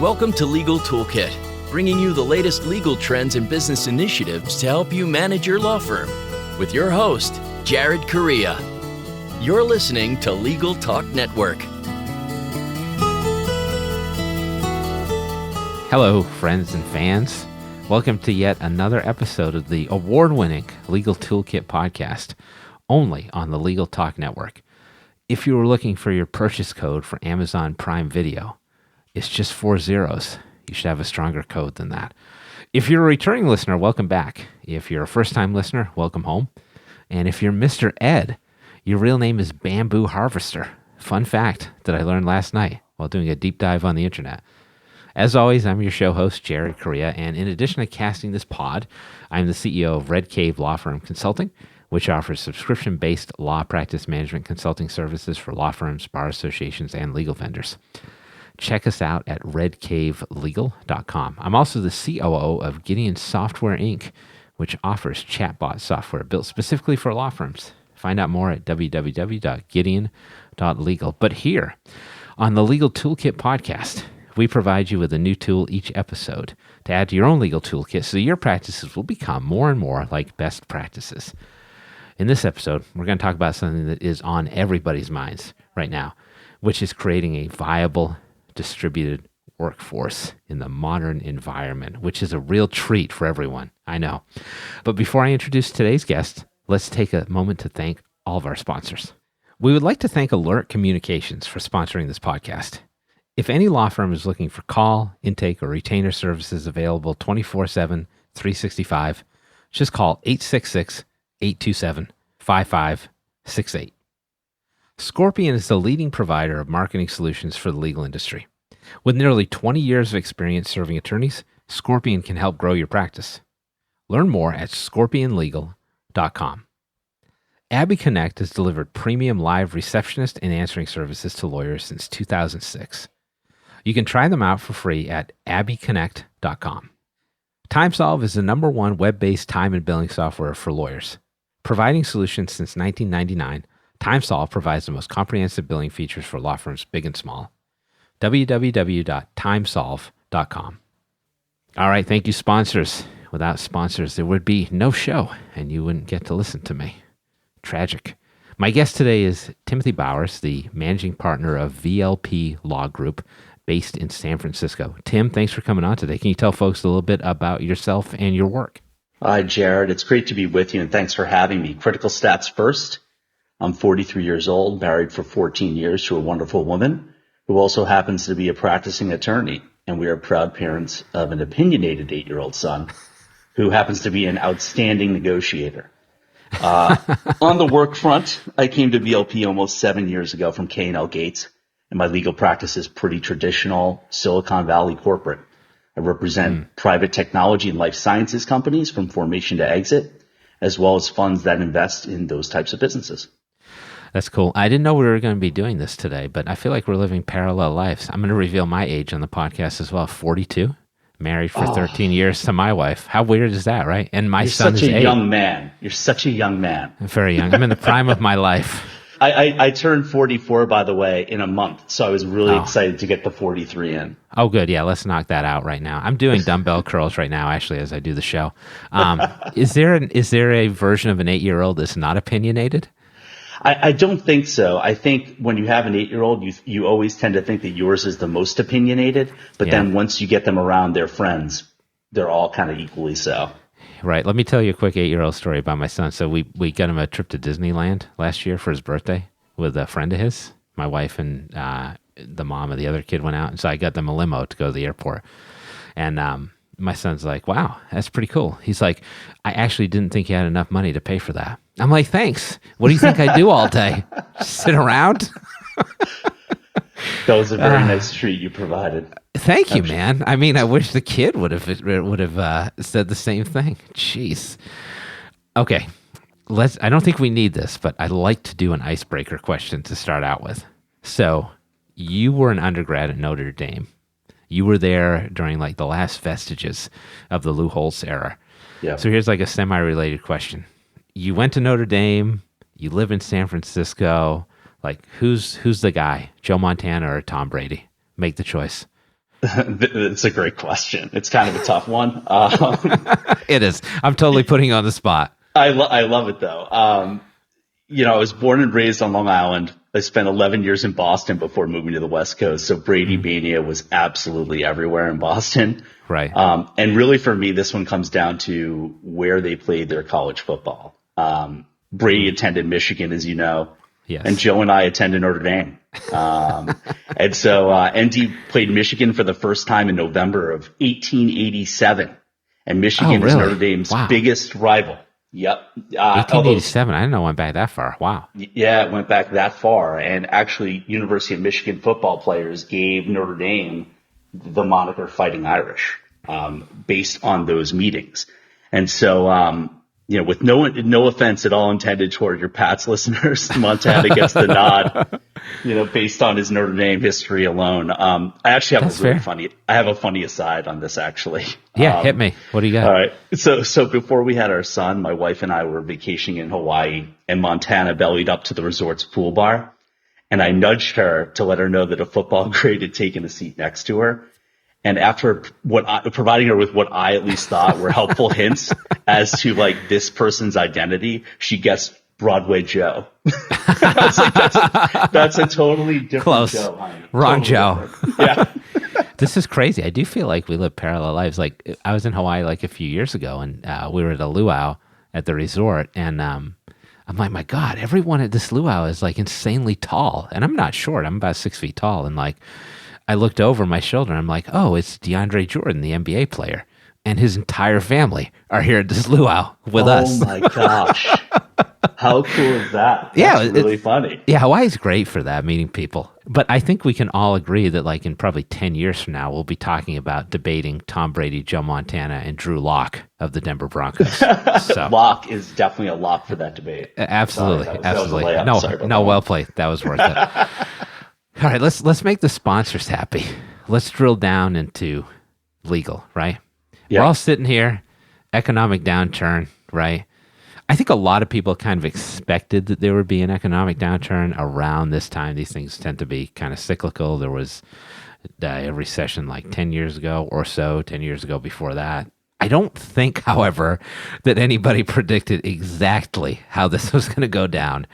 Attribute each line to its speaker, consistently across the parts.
Speaker 1: Welcome to Legal Toolkit, bringing you the latest legal trends and business initiatives to help you manage your law firm. With your host, Jared Correia. You're listening to Legal Talk Network.
Speaker 2: Hello, friends and fans. Welcome to yet another episode of the award-winning Legal Toolkit podcast, only on the Legal Talk Network. If you were looking for your purchase code for Amazon Prime Video, it's just 4 zeros. You should have a stronger code than that. If you're a returning listener, welcome back. If you're a first-time listener, welcome home. And if you're Mr. Ed, your real name is Bamboo Harvester. Fun fact that I learned last night while doing a deep dive on the internet. As always, I'm your show host, Jared Correia, and in addition to casting this pod, I'm the CEO of Red Cave Law Firm Consulting, which offers subscription-based law practice management consulting services for law firms, bar associations, and legal vendors. Check us out at redcavelegal.com. I'm also the COO of Gideon Software, Inc., which offers chatbot software built specifically for law firms. Find out more at www.gideon.legal. But here on the Legal Toolkit podcast, we provide you with a new tool each episode to add to your own legal toolkit so your practices will become more and more like best practices. In this episode, we're going to talk about something that is on everybody's minds right now, which is creating a viable distributed workforce in the modern environment, which is a real treat for everyone, I know. But before I introduce today's guest, let's take a moment to thank all of our sponsors. We would like to thank Alert Communications for sponsoring this podcast. If any law firm is looking for call, intake, or retainer services available 24/7, 365, just call 866-827-5568. Scorpion is the leading provider of marketing solutions for the legal industry. With nearly 20 years of experience serving attorneys, Scorpion can help grow your practice. Learn more at scorpionlegal.com. Abby Connect has delivered premium live receptionist and answering services to lawyers since 2006. You can try them out for free at abbyconnect.com. TimeSolve is the #1 web-based time and billing software for lawyers. Providing solutions since 1999, TimeSolve provides the most comprehensive billing features for law firms big and small. www.timesolve.com. All right, thank you, sponsors. Without sponsors, there would be no show, and you wouldn't get to listen to me. Tragic. My guest today is Timothy Bowers, the managing partner of VLP Law Group, based in San Francisco. Tim, thanks for coming on today. Can you tell folks a little bit about yourself and your work?
Speaker 3: Hi, Jared. It's great to be with you, and thanks for having me. Critical stats first. I'm 43 years old, married for 14 years to a wonderful woman who also happens to be a practicing attorney, and we are proud parents of an opinionated 8-year-old son who happens to be an outstanding negotiator. On the work front, I came to VLP almost 7 years ago from K&L Gates, and my legal practice is pretty traditional Silicon Valley corporate. I represent private technology and life sciences companies from formation to exit, as well as funds that invest in those types of businesses.
Speaker 2: That's cool. I didn't know we were going to be doing this today, but I feel like we're living parallel lives. I'm going to reveal my age on the podcast as well. 42, married for 13 years to my wife. How weird is that, right? And my son is 8.
Speaker 3: You're such a young man. You're such a young man.
Speaker 2: I'm very young. I'm in the prime of my life.
Speaker 3: I turned 44, by the way, in a month, so I was really excited to get the 43 in.
Speaker 2: Oh, good. Yeah, let's knock that out right now. I'm doing dumbbell curls right now, actually, as I do the show. Is there a version of an 8-year-old that's not opinionated?
Speaker 3: I don't think so. I think when you have an 8-year-old, you always tend to think that yours is the most opinionated, but then once you get them around their friends, they're all kind of equally so.
Speaker 2: Right. Let me tell you a quick 8-year-old story about my son. So we got him a trip to Disneyland last year for his birthday with a friend of his. My wife and the mom of the other kid went out, and so I got them a limo to go to the airport. And my son's like, wow, that's pretty cool. He's like, I actually didn't think you had enough money to pay for that. I'm like, thanks. What do you think I do all day? Sit around?
Speaker 3: That was a very nice treat you provided.
Speaker 2: Thank you, man. I mean, I wish the kid would have said the same thing. Jeez. Okay, I don't think we need this, but I'd like to do an icebreaker question to start out with. So, you were an undergrad at Notre Dame. You were there during like the last vestiges of the Lou Holtz era.
Speaker 3: Yeah.
Speaker 2: So here's like a semi-related question. You went to Notre Dame. You live in San Francisco. Like, who's the guy? Joe Montana or Tom Brady? Make the choice.
Speaker 3: It's a great question. It's kind of a tough one.
Speaker 2: It is. I'm totally putting you on the spot.
Speaker 3: I love it though. I was born and raised on Long Island. I spent 11 years in Boston before moving to the West Coast. So Brady Mania was absolutely everywhere in Boston.
Speaker 2: Right.
Speaker 3: And really for me, this one comes down to where they played their college football. Brady attended Michigan, as you know.
Speaker 2: Yes.
Speaker 3: And Joe and I attended Notre Dame. And so ND played Michigan for the first time in November of 1887. And Michigan is Notre Dame's biggest rival. Yep.
Speaker 2: 1887. I didn't know it went back that far. Wow.
Speaker 3: Yeah, it went back that far. And actually, University of Michigan football players gave Notre Dame the moniker Fighting Irish, based on those meetings. And so, with no offense at all intended toward your Pats listeners, Montana gets the nod, based on his Notre Dame history alone. I actually have I have a funny aside on this actually.
Speaker 2: Yeah, hit me. What do you got?
Speaker 3: All right. So before we had our son, my wife and I were vacationing in Hawaii, and Montana bellied up to the resort's pool bar. And I nudged her to let her know that a football grade had taken a seat next to her. And after providing her with what I at least thought were helpful hints as to this person's identity, she guessed Broadway Joe. I was like, that's a totally different
Speaker 2: Close.
Speaker 3: Joe, honey.
Speaker 2: Wrong
Speaker 3: Totally
Speaker 2: Joe.
Speaker 3: different. Yeah.
Speaker 2: This is crazy. I do feel like we live parallel lives. Like I was in Hawaii a few years ago, and we were at a luau at the resort, and I'm like, my God, everyone at this luau is insanely tall, and I'm not short. I'm about 6 feet tall, and I looked over my shoulder, and I'm like, oh, it's DeAndre Jordan, the NBA player, and his entire family are here at this luau with us.
Speaker 3: Oh my gosh. How cool is that? That's really funny.
Speaker 2: Yeah, Hawaii's great for that, meeting people. But I think we can all agree that in probably 10 years from now, we'll be talking about debating Tom Brady, Joe Montana, and Drew Lock of the Denver Broncos. So,
Speaker 3: Lock is definitely a lock for that debate.
Speaker 2: Absolutely.
Speaker 3: Sorry,
Speaker 2: Absolutely.
Speaker 3: that was a layup.
Speaker 2: No, well played. That was worth it. All right, let's make the sponsors happy. Let's drill down into legal, right?
Speaker 3: Yeah.
Speaker 2: We're all sitting here, economic downturn, right? I think a lot of people kind of expected that there would be an economic downturn around this time. These things tend to be kind of cyclical. There was a recession 10 years ago or so, 10 years ago before that. I don't think, however, that anybody predicted exactly how this was going to go down.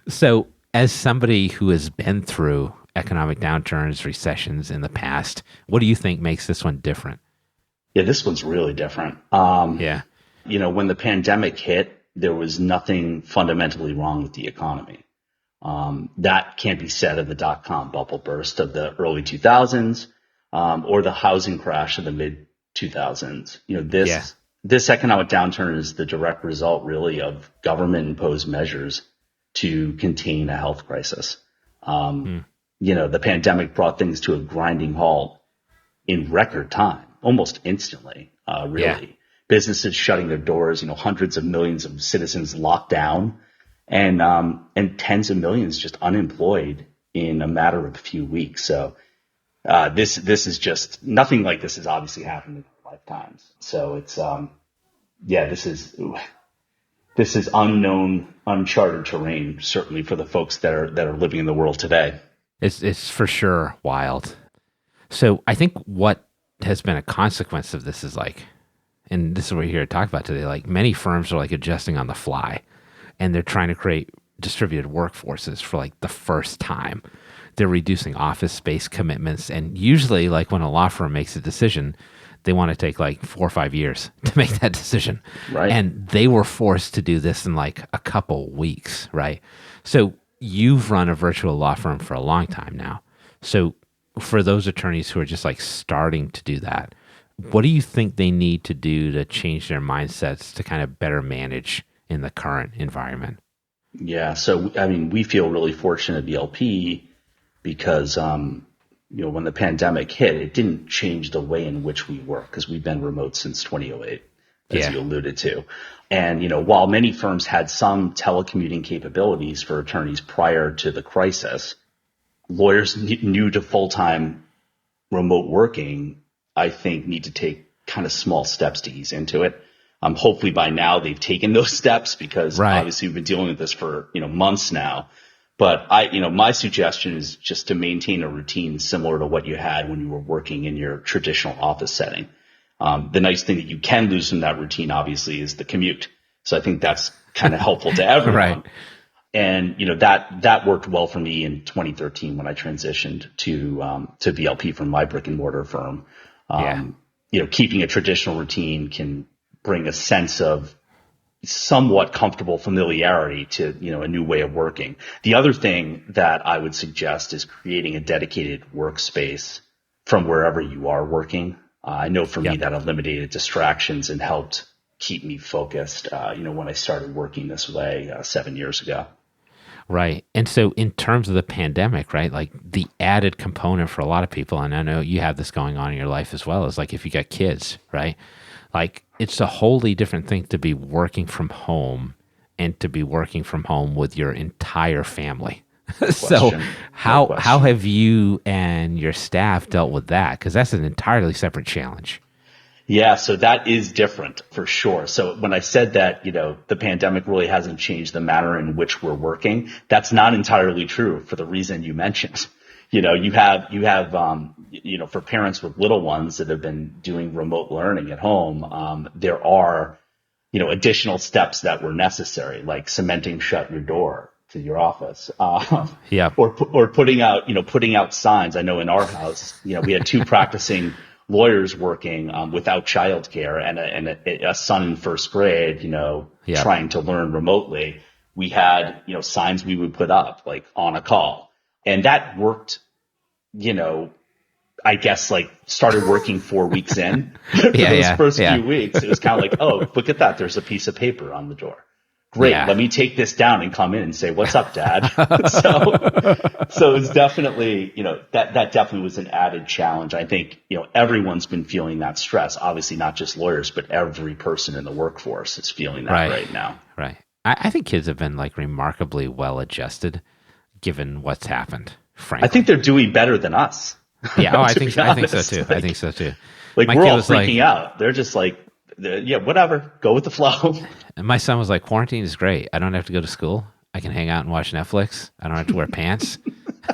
Speaker 2: So as somebody who has been through economic downturns, recessions in the past, what do you think makes this one different?
Speaker 3: Yeah, this one's really different.
Speaker 2: Yeah.
Speaker 3: When the pandemic hit, there was nothing fundamentally wrong with the economy. That can't be said of the dot-com bubble burst of the early 2000s, or the housing crash of the mid 2000s. This economic downturn is the direct result really of government imposed measures to contain a health crisis. The pandemic brought things to a grinding halt in record time, almost instantly, really. Yeah. Businesses shutting their doors, hundreds of millions of citizens locked down, and tens of millions just unemployed in a matter of a few weeks. So this is just nothing like this has obviously happened in our lifetimes. So it's this is unknown, uncharted terrain, certainly for the folks that are living in the world today.
Speaker 2: It's for sure wild. So I think what has been a consequence of this is and this is what we're here to talk about today, many firms are adjusting on the fly, and they're trying to create distributed workforces for the first time. They're reducing office space commitments, and usually when a law firm makes a decision, they want to take 4 or 5 years to make that decision.
Speaker 3: Right.
Speaker 2: And they were forced to do this in a couple weeks, right? So you've run a virtual law firm for a long time now. So for those attorneys who are just starting to do that, what do you think they need to do to change their mindsets to kind of better manage in the current environment?
Speaker 3: Yeah. So, we feel really fortunate at VLP because, when the pandemic hit, it didn't change the way in which we work because we've been remote since 2008, as you alluded to. And, while many firms had some telecommuting capabilities for attorneys prior to the crisis, lawyers new to full-time remote working, I think, need to take kind of small steps to ease into it. Hopefully by now they've taken those steps because obviously we've been dealing with this for, months now. But my suggestion is just to maintain a routine similar to what you had when you were working in your traditional office setting. The nice thing that you can lose from that routine, obviously, is the commute. So I think that's kind of helpful to everyone.
Speaker 2: Right.
Speaker 3: And, that worked well for me in 2013 when I transitioned to VLP from my brick and mortar firm. Keeping a traditional routine can bring a sense of somewhat comfortable familiarity to, a new way of working. The other thing that I would suggest is creating a dedicated workspace from wherever you are working. I know for me that eliminated distractions and helped keep me focused, when I started working this way 7 years ago.
Speaker 2: Right. And so in terms of the pandemic, right, like the added component for a lot of people, and I know you have this going on in your life as well, is like if you got kids, right, like it's a wholly different thing to be working from home and to be working from home with your entire family. So how have you and your staff dealt with that? Because that's an entirely separate challenge.
Speaker 3: Yeah, so that is different for sure. So when I said that, the pandemic really hasn't changed the manner in which we're working, that's not entirely true for the reason you mentioned. You have, for parents with little ones that have been doing remote learning at home, there are, additional steps that were necessary, like cementing shut your door to your office, or putting out signs. I know in our house, we had two practicing lawyers working without childcare and a son in first grade, trying to learn remotely. We had, signs we would put up like on a call, and that worked, I guess like started working 4 weeks in. For those first few weeks, it was kind of like, oh, look at that. There's a piece of paper on the door. Great. Let me take this down and come in and say, what's up, Dad? So it's definitely, that definitely was an added challenge. I think, everyone's been feeling that stress, obviously not just lawyers, but every person in the workforce is feeling that right now.
Speaker 2: Right. I think kids have been like remarkably well adjusted given what's happened, frankly.
Speaker 3: I think they're doing better than us.
Speaker 2: Yeah. I think so too. I think so too.
Speaker 3: Like we're all freaking out. They're just like, whatever, go with the flow.
Speaker 2: And my son was like, quarantine is great. I don't have to go to school. I can hang out and watch Netflix. I don't have to wear pants.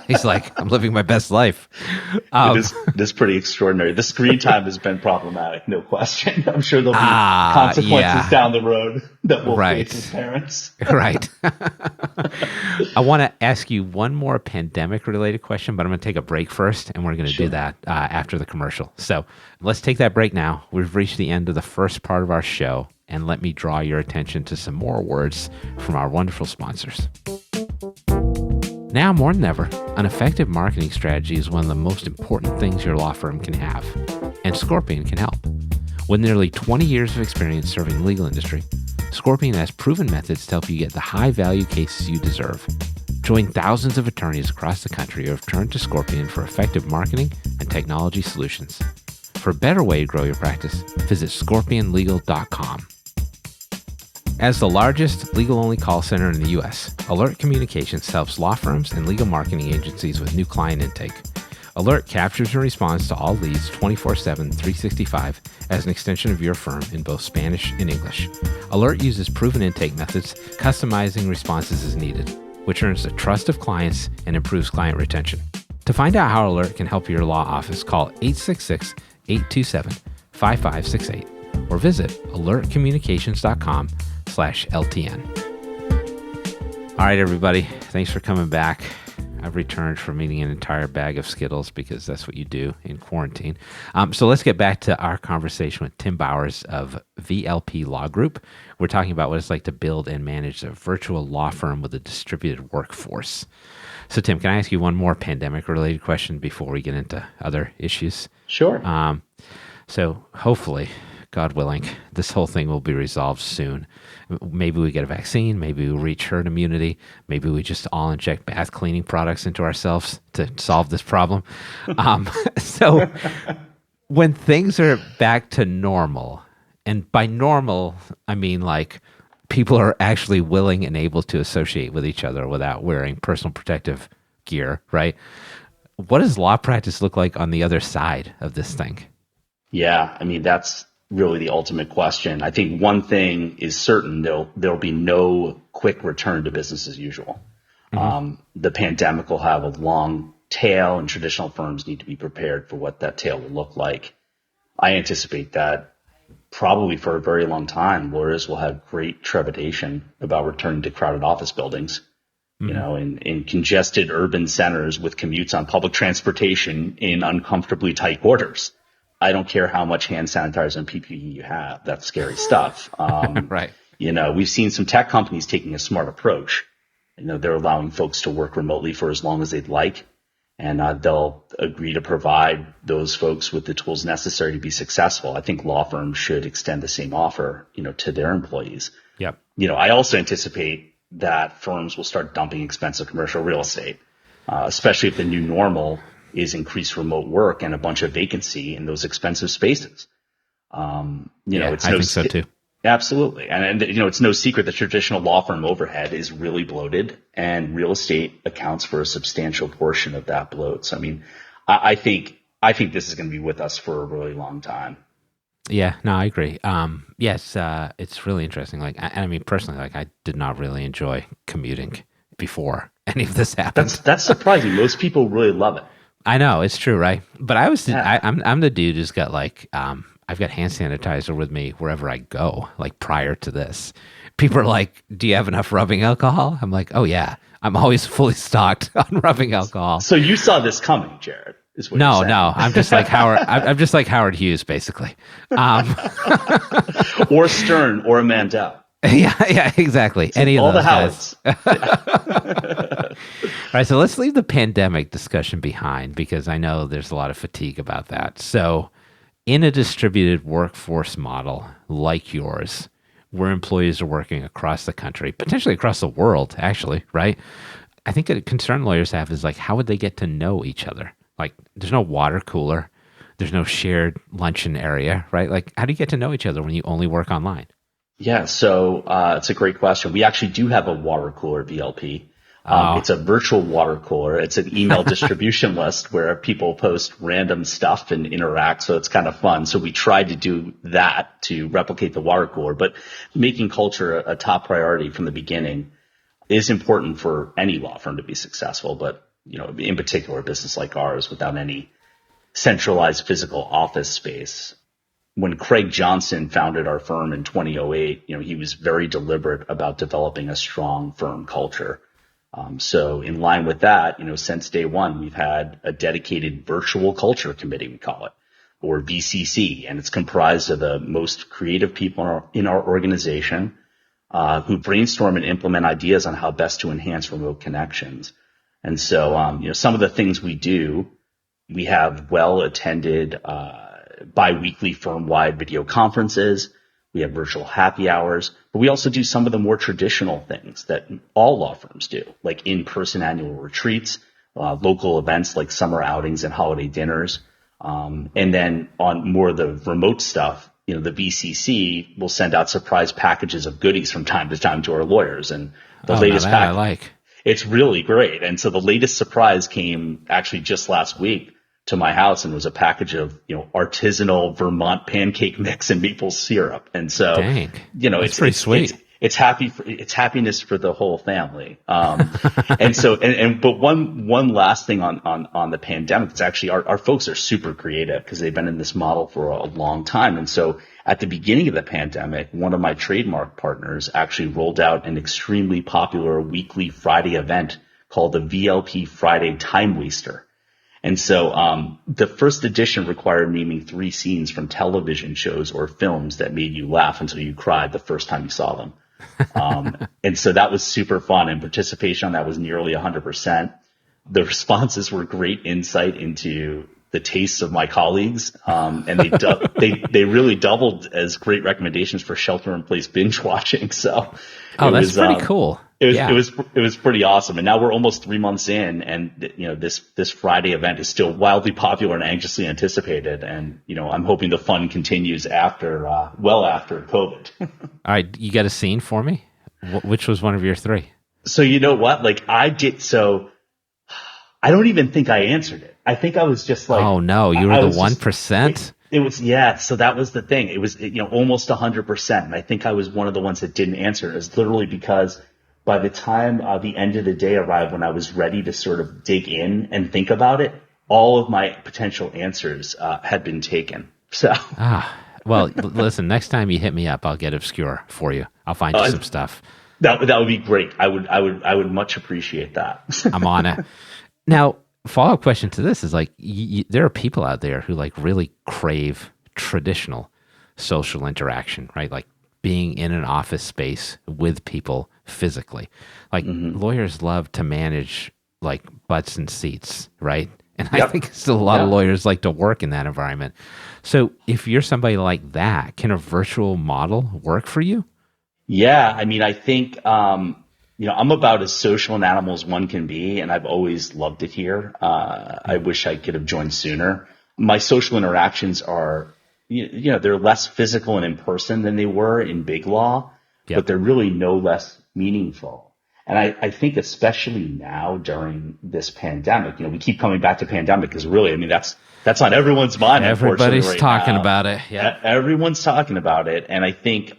Speaker 2: He's like, I'm living my best life.
Speaker 3: It is pretty extraordinary. The screen time has been problematic, no question. I'm sure there'll be consequences down the road that we'll face as parents.
Speaker 2: Right. I want to ask you one more pandemic-related question, but I'm going to take a break first, and we're going to do that after the commercial. So let's take that break now. We've reached the end of the first part of our show, and let me draw your attention to some more words from our wonderful sponsors. Now more than ever, an effective marketing strategy is one of the most important things your law firm can have, and Scorpion can help. With nearly 20 years of experience serving the legal industry, Scorpion has proven methods to help you get the high-value cases you deserve. Join thousands of attorneys across the country who have turned to Scorpion for effective marketing and technology solutions. For a better way to grow your practice, visit scorpionlegal.com. As the largest legal-only call center in the U.S., Alert Communications helps law firms and legal marketing agencies with new client intake. Alert captures and responds to all leads 24/7, 365 as an extension of your firm in both Spanish and English. Alert uses proven intake methods, customizing responses as needed, which earns the trust of clients and improves client retention. To find out how Alert can help your law office, call 866-827-5568 or visit alertcommunications.com/LTN. All right, everybody. Thanks for coming back. I've returned from eating an entire bag of Skittles because that's what you do in quarantine. So let's get back to our conversation with Tim Bowers of VLP Law Group. We're talking about what it's like to build and manage a virtual law firm with a distributed workforce. So, Tim, can I ask you one more pandemic-related question before we get into other issues?
Speaker 3: Sure.
Speaker 2: So hopefully, God willing, this whole thing will be resolved soon. Maybe we get a vaccine. Maybe we reach herd immunity. Maybe we just all inject bath cleaning products into ourselves to solve this problem. So when things are back to normal, and by normal, I mean like people are actually willing and able to associate with each other without wearing personal protective gear, right? What does law practice look like on the other side of this thing?
Speaker 3: Yeah, I mean, that's really the ultimate question. I think one thing is certain, there'll be no quick return to business as usual. The pandemic will have a long tail, and traditional firms need to be prepared for what that tail will look like. I anticipate that probably for a very long time, lawyers will have great trepidation about returning to crowded office buildings. In congested urban centers with commutes on public transportation in uncomfortably tight quarters. I don't care how much hand sanitizer and PPE you have. That's scary stuff.
Speaker 2: Right.
Speaker 3: We've seen some tech companies taking a smart approach. They're allowing folks to work remotely for as long as they'd like, and they'll agree to provide those folks with the tools necessary to be successful. I think law firms should extend the same offer, to their employees.
Speaker 2: Yep.
Speaker 3: I also anticipate that firms will start dumping expensive commercial real estate, especially if the new normal is increased remote work and a bunch of vacancy in those expensive spaces.
Speaker 2: I think so too.
Speaker 3: Absolutely. And it's no secret that traditional law firm overhead is really bloated, and real estate accounts for a substantial portion of that bloat. So, I think this is going to be with us for a really long time.
Speaker 2: Yeah, no, I agree. Yes, it's really interesting. Personally, I did not really enjoy commuting before any of this happened.
Speaker 3: That's surprising. Most people really love it.
Speaker 2: I know, it's true, right? But I'm the dude who's got I've got hand sanitizer with me wherever I go. Prior to this, people are like, "Do you have enough rubbing alcohol?" I'm like, "Oh yeah, I'm always fully stocked on rubbing alcohol."
Speaker 3: So you saw this coming, Jared.
Speaker 2: No, I'm just like Howard. I'm just like Howard Hughes, basically,
Speaker 3: or Stern, or a Mandel.
Speaker 2: Yeah, exactly.
Speaker 3: So
Speaker 2: any of those
Speaker 3: guys.
Speaker 2: All right, so let's leave the pandemic discussion behind because I know there's a lot of fatigue about that. So, in a distributed workforce model like yours, where employees are working across the country, potentially across the world, actually, right? I think a concern lawyers have is how would they get to know each other? There's no water cooler. There's no shared luncheon area, right? How do you get to know each other when you only work online?
Speaker 3: Yeah, so it's a great question. We actually do have a water cooler, VLP. It's a virtual water cooler. It's an email distribution list where people post random stuff and interact, so it's kind of fun. So we tried to do that to replicate the water cooler, but making culture a top priority from the beginning is important for any law firm to be successful, but in particular, a business like ours without any centralized physical office space. When Craig Johnson founded our firm in 2008, he was very deliberate about developing a strong firm culture. So in line with that, since day one, we've had a dedicated virtual culture committee, we call it, or VCC, and it's comprised of the most creative people in our organization who brainstorm and implement ideas on how best to enhance remote connections. And so, some of the things we do, we have well-attended bi-weekly firm-wide video conferences. We have virtual happy hours, but we also do some of the more traditional things that all law firms do, like in-person annual retreats, local events like summer outings and holiday dinners. And then on more of the remote stuff, the VCC will send out surprise packages of goodies from time to time to our lawyers. And the latest package,
Speaker 2: I like.
Speaker 3: It's really great. And so the latest surprise came actually just last week to my house, and it was a package of, artisanal Vermont pancake mix and maple syrup. And so,
Speaker 2: dang. It's pretty sweet.
Speaker 3: It's happiness for the whole family. But one last thing on the pandemic, it's actually our folks are super creative because they've been in this model for a long time. And so at the beginning of the pandemic, one of my trademark partners actually rolled out an extremely popular weekly Friday event called the VLP Friday Time Waster. And so the first edition required naming 3 scenes from television shows or films that made you laugh until you cried the first time you saw them. And so that was super fun, and participation on that was nearly 100%. The responses were great insight into the tastes of my colleagues, and they really doubled as great recommendations for shelter-in-place binge watching. So,
Speaker 2: that's pretty cool.
Speaker 3: It was pretty awesome, and now we're almost 3 months in, and this Friday event is still wildly popular and anxiously anticipated. And I'm hoping the fun continues after COVID.
Speaker 2: All right, you got a scene for me? Which was one of your 3?
Speaker 3: So you know what? I don't even think I answered it. I think I was just like,
Speaker 2: oh no, you were the 1%.
Speaker 3: It was, yeah. So that was the thing. It was, almost 100%. And I think I was one of the ones that didn't answer. It was literally because by the time the end of the day arrived, when I was ready to sort of dig in and think about it, all of my potential answers had been taken. So,
Speaker 2: well, listen, next time you hit me up, I'll get obscure for you. I'll find you some stuff.
Speaker 3: That would be great. I would much appreciate that.
Speaker 2: I'm on it. Now, follow-up question to this is like, there are people out there who like really crave traditional social interaction, right? Like being in an office space with people physically. Like lawyers love to manage like butts and seats, right? And I think still a lot of lawyers like to work in that environment. So if you're somebody like that, can a virtual model work for you?
Speaker 3: Yeah. I mean, I think, I'm about as social an animal as one can be, and I've always loved it here. I wish I could have joined sooner. My social interactions are, they're less physical and in person than they were in big law, but they're really no less meaningful. And I think especially now during this pandemic, we keep coming back to pandemic because really, I mean, that's on everyone's mind.
Speaker 2: Everybody's
Speaker 3: right
Speaker 2: talking
Speaker 3: now.
Speaker 2: about it. Yeah.
Speaker 3: Everyone's talking about it. And I think,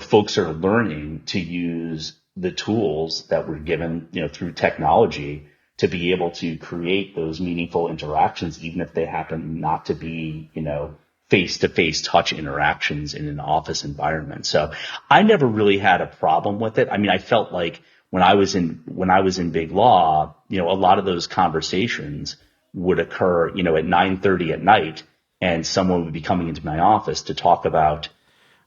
Speaker 3: folks are learning to use the tools that we're given, through technology to be able to create those meaningful interactions, even if they happen not to be, face-to-face touch interactions in an office environment. So I never really had a problem with it. I mean, I felt like when I was in big law, a lot of those conversations would occur, at 9:30 at night, and someone would be coming into my office to talk about,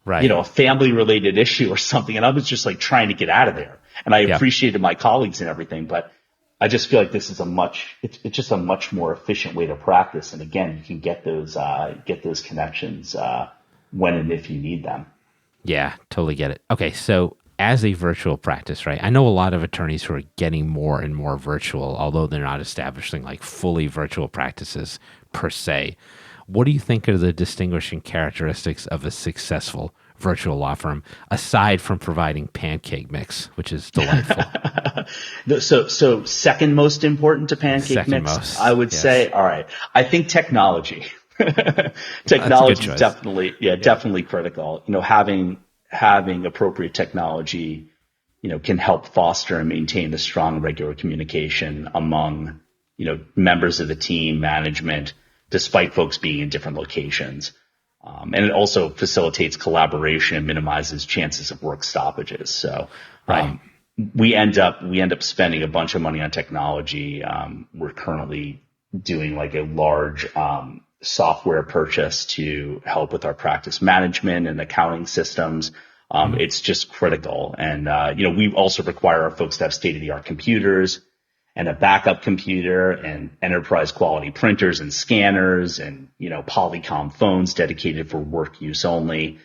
Speaker 3: a family related issue or something. And I was just like trying to get out of there. And I appreciated my colleagues and everything, but I just feel like this is it's just a much more efficient way to practice. And again, you can get those connections, when and if you need them.
Speaker 2: Yeah, totally get it. Okay. So as a virtual practice, right? I know a lot of attorneys who are getting more and more virtual, although they're not establishing like fully virtual practices per se. What do you think are the distinguishing characteristics of a successful virtual law firm, aside from providing pancake mix, which is delightful?
Speaker 3: So second most important to pancake mix, I would say. All right. I think technology. Technology is definitely critical. Having appropriate technology, can help foster and maintain a strong regular communication among, members of the team, management, despite folks being in different locations. And it also facilitates collaboration and minimizes chances of work stoppages. So, we end up spending a bunch of money on technology. We're currently doing like a large, software purchase to help with our practice management and accounting systems. It's just critical. And, we also require our folks to have state-of-the-art computers and a backup computer and enterprise quality printers and scanners and, Polycom phones dedicated for work use only.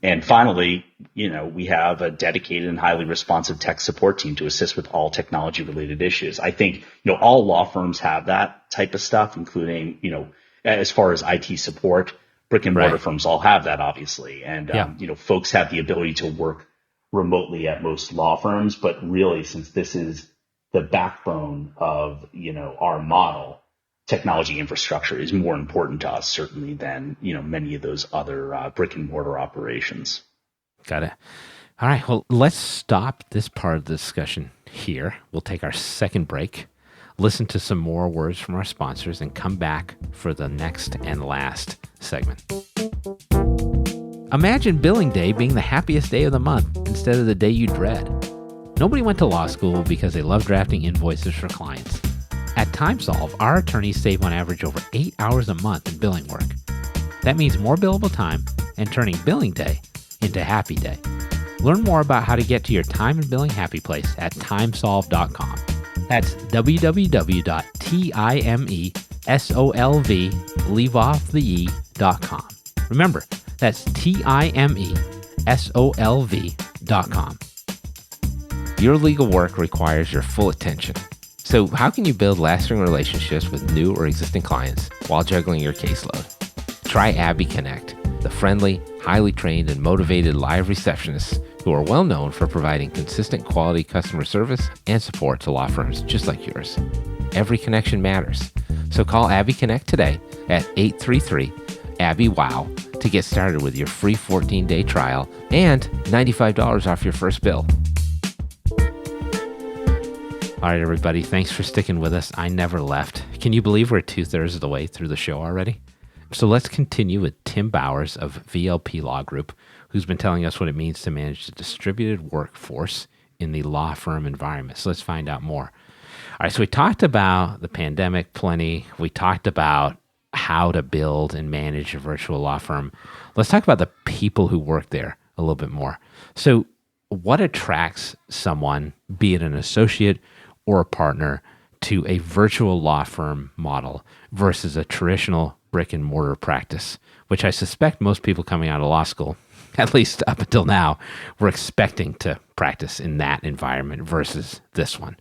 Speaker 3: And finally, we have a dedicated and highly responsive tech support team to assist with all technology related issues. I think, all law firms have that type of stuff, including, as far as IT support, brick and mortar firms all have that, obviously. And, folks have the ability to work remotely at most law firms, but really, since this is the backbone of, our model, technology infrastructure is more important to us, certainly, than, many of those other brick and mortar operations.
Speaker 2: Got it. All right. Well, let's stop this part of the discussion here. We'll take our second break, listen to some more words from our sponsors, and come back for the next and last segment. Imagine billing day being the happiest day of the month instead of the day you dread. Nobody went to law school because they love drafting invoices for clients. At TimeSolve, our attorneys save on average over 8 hours a month in billing work. That means more billable time and turning billing day into happy day. Learn more about how to get to your time and billing happy place at timesolve.com. That's www.timesolv.com. Remember, that's timesolv.com. Your legal work requires your full attention. So how can you build lasting relationships with new or existing clients while juggling your caseload? Try Abby Connect, the friendly, highly trained, and motivated live receptionists who are well known for providing consistent quality customer service and support to law firms just like yours. Every connection matters. So call Abby Connect today at 833-ABBY-WOW to get started with your free 14-day trial and $95 off your first bill. All right, everybody. Thanks for sticking with us. I never left. Can you believe we're 2/3 of the way through the show already? So let's continue with Tim Bowers of VLP Law Group, who's been telling us what it means to manage a distributed workforce in the law firm environment. So let's find out more. All right, so we talked about the pandemic plenty. We talked about how to build and manage a virtual law firm. Let's talk about the people who work there a little bit more. So what attracts someone, be it an associate or a partner, to a virtual law firm model versus a traditional brick and mortar practice, which I suspect most people coming out of law school, at least up until now, were expecting to practice in that environment versus this one?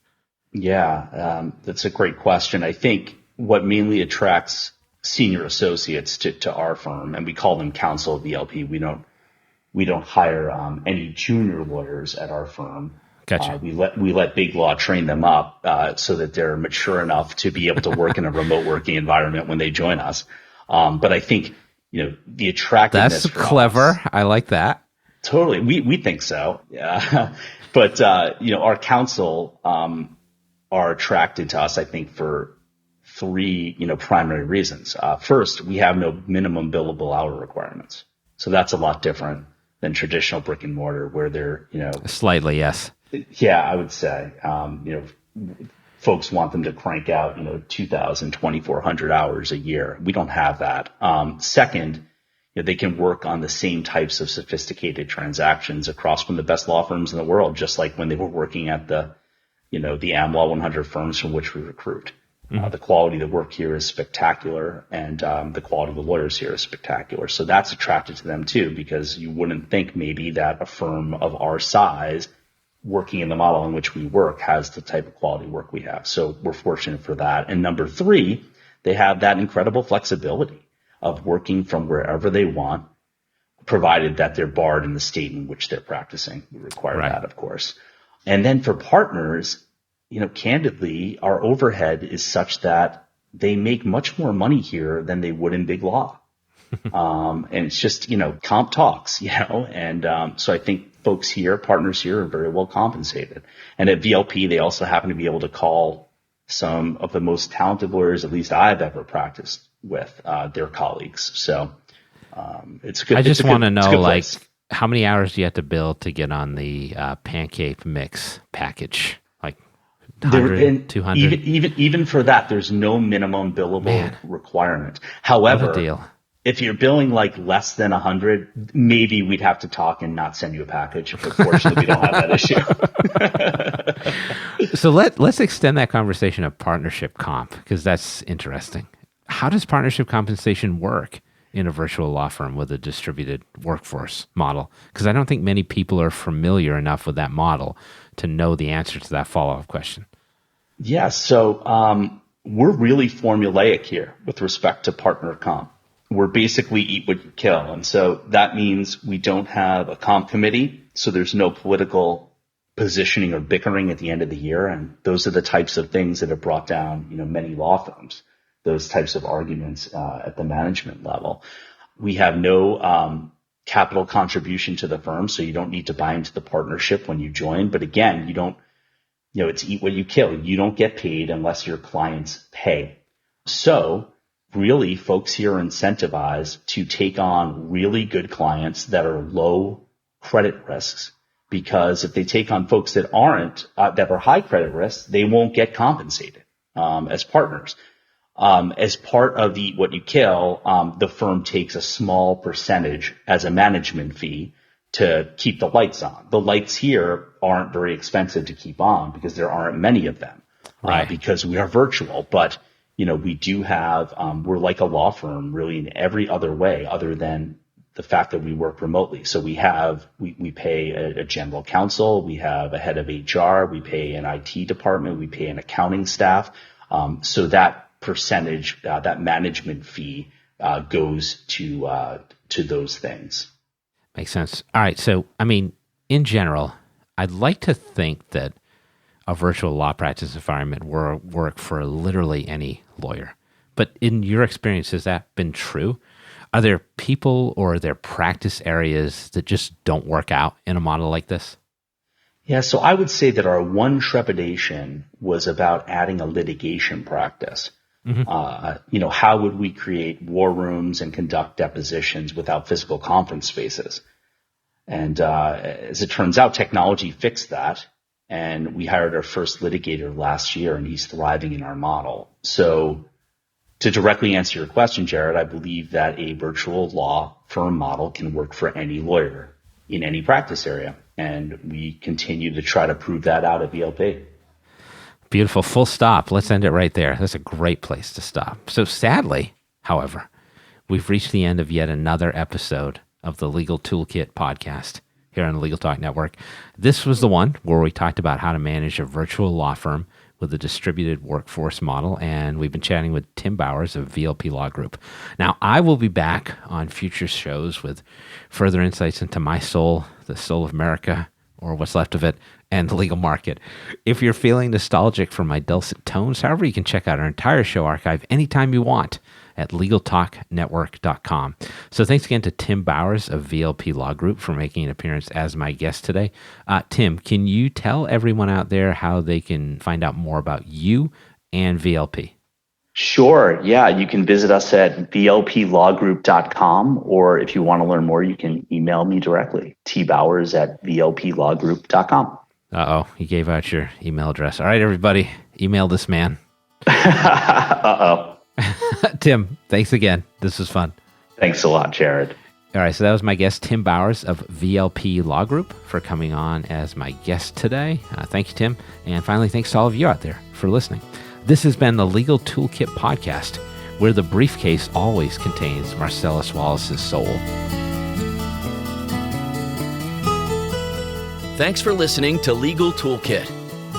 Speaker 3: Yeah, that's a great question. I think what mainly attracts senior associates to our firm, and we call them counsel VLP. We don't hire any junior lawyers at our firm.
Speaker 2: Gotcha.
Speaker 3: We let Big Law train them up so that they're mature enough to be able to work in a remote working environment when they join us. But I think the attractiveness.
Speaker 2: That's clever. I like that.
Speaker 3: Totally, we think so. Yeah. But our counsel are attracted to us, I think, for three primary reasons. First, we have no minimum billable hour requirements, so that's a lot different than traditional brick and mortar, where they're
Speaker 2: slightly, yes.
Speaker 3: Yeah, I would say, folks want them to crank out, 2,000, 2,400 hours a year. We don't have that. Second, they can work on the same types of sophisticated transactions across from the best law firms in the world, just like when they were working at the AmLaw 100 firms from which we recruit. Mm-hmm. The quality of the work here is spectacular, and the quality of the lawyers here is spectacular. So that's attracted to them too, because you wouldn't think maybe that a firm of our size working in the model in which we work has the type of quality work we have. So we're fortunate for that. And number three, they have that incredible flexibility of working from wherever they want, provided that they're barred in the state in which they're practicing. We require that, of course. And then for partners, candidly, our overhead is such that they make much more money here than they would in big law. And it's just, comp talks, and so I think folks here, partners here, are very well compensated. And at VLP, they also happen to be able to call some of the most talented lawyers, at least I've ever practiced with, their colleagues. So it's good.
Speaker 2: I just want to know, how many hours do you have to build to get on the pancake mix package? 100, 200?
Speaker 3: Even for that, there's no minimum billable requirement. However, if you're billing less than 100, maybe we'd have to talk and not send you a package. But fortunately, we don't have that issue.
Speaker 2: So let's extend that conversation of partnership comp, because that's interesting. How does partnership compensation work in a virtual law firm with a distributed workforce model? Because I don't think many people are familiar enough with that model to know the answer to that follow-up question.
Speaker 3: Yeah, so we're really formulaic here with respect to partner comp. We're basically eat what you kill. And so that means we don't have a comp committee, so there's no political positioning or bickering at the end of the year. And those are the types of things that have brought down, many law firms, those types of arguments at the management level. We have no capital contribution to the firm, so you don't need to buy into the partnership when you join. But again, you don't, it's eat what you kill. You don't get paid unless your clients pay. So really, folks here are incentivized to take on really good clients that are low credit risks, because if they take on folks that aren't, that are high credit risks, they won't get compensated as partners. As part of the eat what you kill, the firm takes a small percentage as a management fee to keep the lights on. The lights here aren't very expensive to keep on because there aren't many of them, because we are virtual. But we do have, we're like a law firm really in every other way other than the fact that we work remotely. So we pay a general counsel, we have a head of HR, we pay an IT department, we pay an accounting staff. So that percentage, that management fee, goes to those things.
Speaker 2: Makes sense. All right. So, in general, I'd like to think that a virtual law practice environment will work for literally any lawyer. But in your experience, has that been true? Are there people or are there practice areas that just don't work out in a model like this?
Speaker 3: Yeah, so I would say that our one trepidation was about adding a litigation practice. How would we create war rooms and conduct depositions without physical conference spaces? And as it turns out, technology fixed that. And we hired our first litigator last year, and he's thriving in our model. So to directly answer your question, Jared, I believe that a virtual law firm model can work for any lawyer in any practice area. And we continue to try to prove that out at VLP.
Speaker 2: Beautiful. Full stop. Let's end it right there. That's a great place to stop. So sadly, however, we've reached the end of yet another episode of the Legal Toolkit podcast here on the Legal Talk Network. This was the one where we talked about how to manage a virtual law firm with a distributed workforce model, and we've been chatting with Tim Bowers of VLP Law Group. Now, I will be back on future shows with further insights into my soul, the soul of America, or what's left of it, and the legal market. If you're feeling nostalgic for my dulcet tones, however, you can check out our entire show archive anytime you want at LegalTalkNetwork.com. So thanks again to Tim Bowers of VLP Law Group for making an appearance as my guest today. Tim, can you tell everyone out there how they can find out more about you and VLP?
Speaker 3: Sure. Yeah, you can visit us at VLPLawGroup.com, or if you want to learn more, you can email me directly, tbowers@VLPLawGroup.com.
Speaker 2: Uh-oh, you gave out your email address. All right, everybody, email this man.
Speaker 3: Uh-oh.
Speaker 2: Tim, thanks again. This was fun.
Speaker 3: Thanks a lot, Jared.
Speaker 2: All right, so that was my guest, Tim Bowers of VLP Law Group, for coming on as my guest today. Thank you, Tim. And finally, thanks to all of you out there for listening. This has been the Legal Toolkit Podcast, where the briefcase always contains Marcellus Wallace's soul.
Speaker 1: Thanks for listening to Legal Toolkit,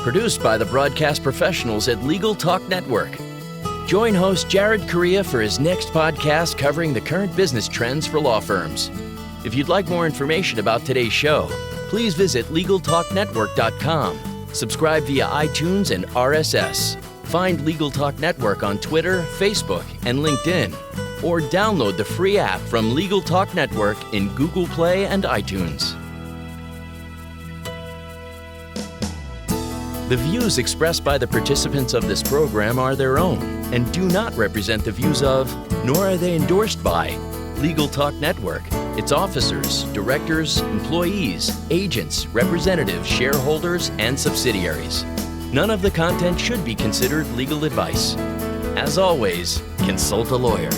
Speaker 1: produced by the broadcast professionals at Legal Talk Network. Join host Jared Correia for his next podcast covering the current business trends for law firms. If you'd like more information about today's show, please visit LegalTalkNetwork.com. Subscribe via iTunes and RSS. Find Legal Talk Network on Twitter, Facebook, and LinkedIn. Or download the free app from Legal Talk Network in Google Play and iTunes. The views expressed by the participants of this program are their own and do not represent the views of, nor are they endorsed by, Legal Talk Network, its officers, directors, employees, agents, representatives, shareholders, and subsidiaries. None of the content should be considered legal advice. As always, consult a lawyer.